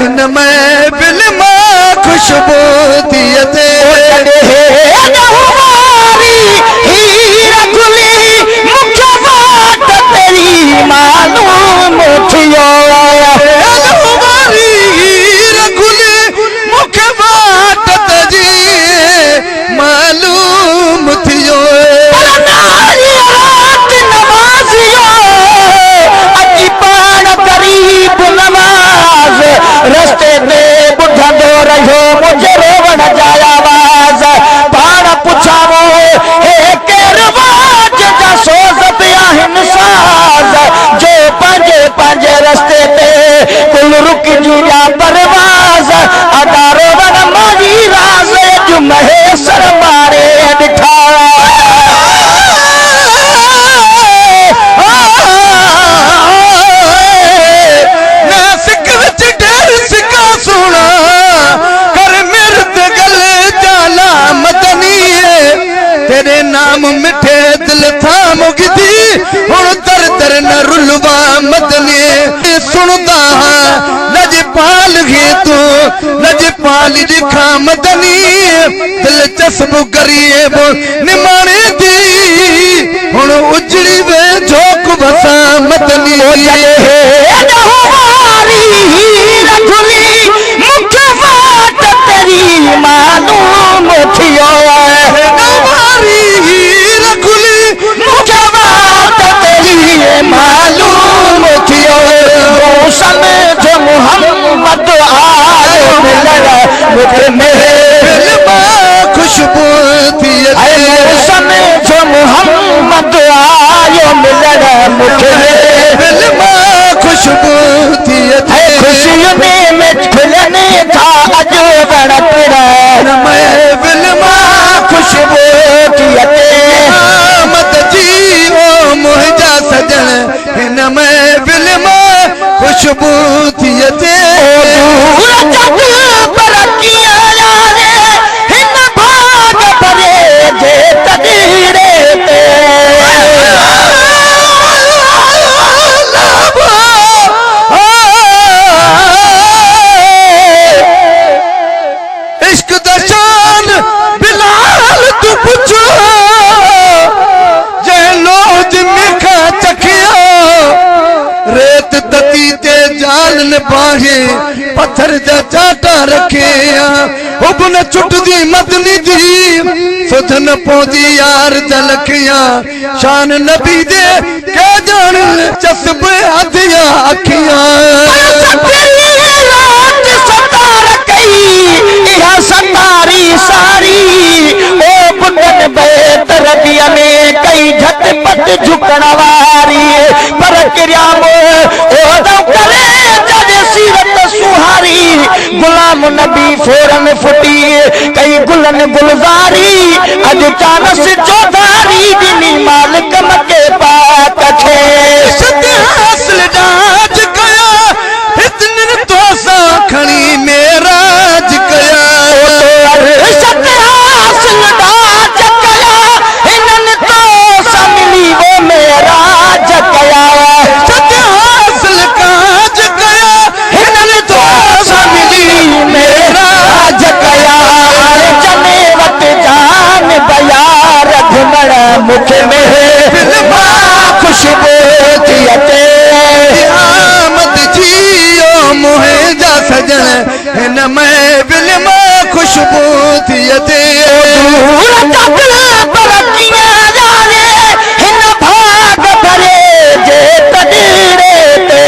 इन महफिल में खुशबू थी अचे मालूम थियो मुखे बात जी मालूम थियो नमाज़ियो अची पाण गरीब नमाज रस्ते ते ॿुधंदो रहियो मुंहिंजे रोवण जा आवाज़ पाण पुछावो हे केरु वाज जा सोज़ पिया आहिनि साज़ जो पंहिंजे रस्ते ते कुल रुकिजी जा परवाज़ अदारो वन मारी राज़ जो महेसर मारे ॾिठा तेरे नाम मिठे दिल था मुगदी हुण दर दर न रुलवा मदनी सुनदा लजपाल खे तू लजपाल दिखा मदनी दिलचस्प गरीब निमाणे दी हुण उजड़ी वे झोक बसा मदनी मालूम थियो मालूम थियो समझो मोहम्मद आयो मिलण मुझे महफिल में खुशबू थी समझो मोहम्मद आयो मिलण मुझे महफिल में खुशबू थी खुशियों में खिलने था अजो बड़ पिड़ा महफिल में खुशबू थी मत जी ओ मुंहिंजा सजन हिन महफिल में खुशबू थी अचे पर कीअं यारे हिन भाग भरे जे तकदीरे ते इश्क दा शान बिलाल तू पुछो जे लोज मिखा चखियो रेत तती ते जाल न बाहे पत्थर जा चाटा रखे हुब न छुटदी मदनी दी सुध न पौंदी यार जलखिया शान नबी दे के जान चस्ब हथिया अखियां सतारी सारी ओ बुंदन बैत रबिया में कई झटपट झुकण वारी पर किरियाम ओ दम करे जज सीरत सुहारी गुलाम नबी फोरन फुटी कई गुलन गुलजारी अज चानस चौधारी दिनी मालिक मके पाक खे सत्य हासिल डाज कया इतने तो सा खणी मेराज कया सत्य हासिल डाज कया हिनन तो समिली वो मेराज कया सत्य हासिल काज कया हिनन तो समिली मेराज कया जने वत जान बयार घुमण मुखे महफिल मां खुशबू थी अचे आमद जियो मुंहिंजा सजन हिन महफिल में खुशबू थी अचे पर कीअं जाने हिन भाग भरे जे तकदीरे ते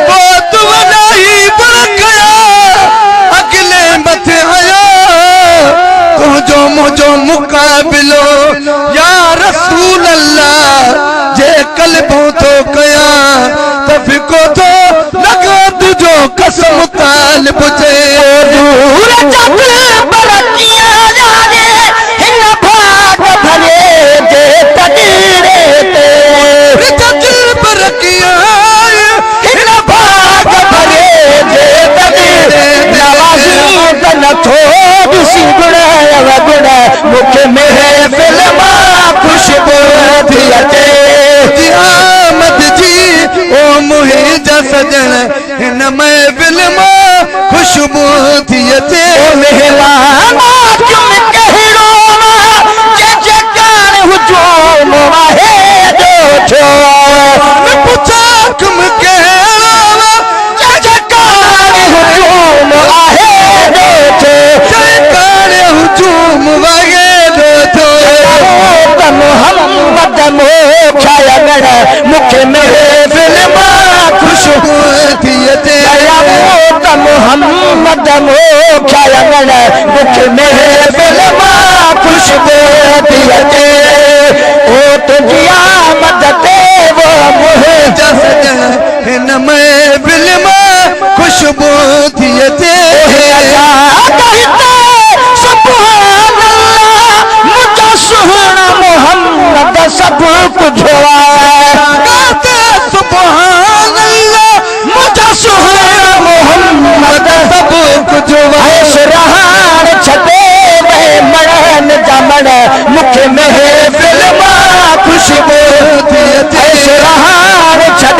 बहुत वॾाई बरकया अगले मथे आया तुझो मुझो मुकाबिलो या रसूल अल्लाह जे कल्बों तो कया तफिको तो लगा तुझो कसम तालिब जे पर कीअं जाने हिन भाग भरे जे तकदीरे ते बरकिया हिन भाग भरे जे तकदीरे नवाज़ी त नथो ॾिसी गुण मुखे महफिल मां खुशबू थी मोहम्मद मोख्या अगड़ मुखे महफिल मां खुशबू थी अचे मोहम्मद मोख्या अगड़ मुखे महफिल मां खुशबू थी अचे ओ तुझी आमद ते वो मुहिंजा सजण हिन महफिल मां खुशबू थी अचे मोहम्मद सब कुछ सुभान अल्लाह मुझा सुहाना मोहम्मद सब कुछ रहान छॾे वे मरण जमण मुखे महफिल मां खुशबू थी अचे रहान छॾे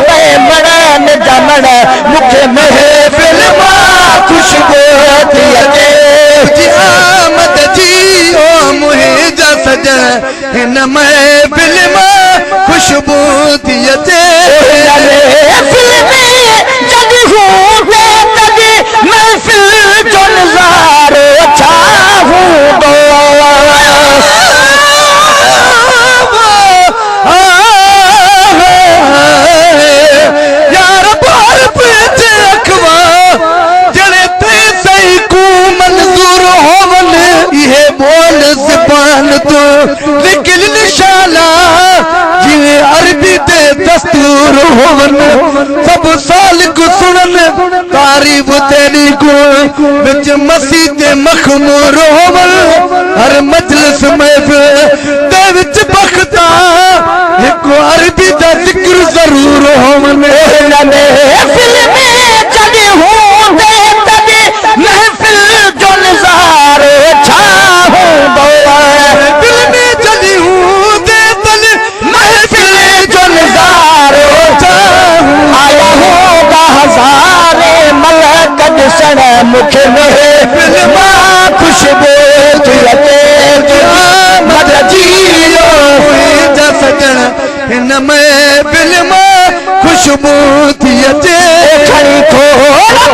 वे मरण जमण मुखे महफिल मां खुशबू थी अचे आमद जी ओ मुहिंजा सजण हिन महफिल मां खुशबू थी अचे महफिल में जॾहिं हूंदे तॾहिं महफिल जो नज़ारो छा हूंदो यार बार पेचे अखवा जड़े ते सही को मंजूर होवन ये बोल ज़बान तो निकल निशाना जिवे अरबी ते दस्तूर होवन सब साल को सुनन तारीफ तेरी को विच मसीह ते मखमूर होवन हर मजलिस महफिल ते विच बख्ता एक अरबी दा जिक्र जरूर होवन महफिल में जॾहिं हूंदे तॾहिं महफिल जो नज़ारो छा हूंदो दिल में जली हूंदे तले महफिल जो नज़ारो आया होगा हज़ारे मलक ॾिसण मुखे महफिल मां खुशबू थी अचे आमद जी ओ मुहिंजा सजण हिन महफिल मां खुशबू थी अचे खणी खोड़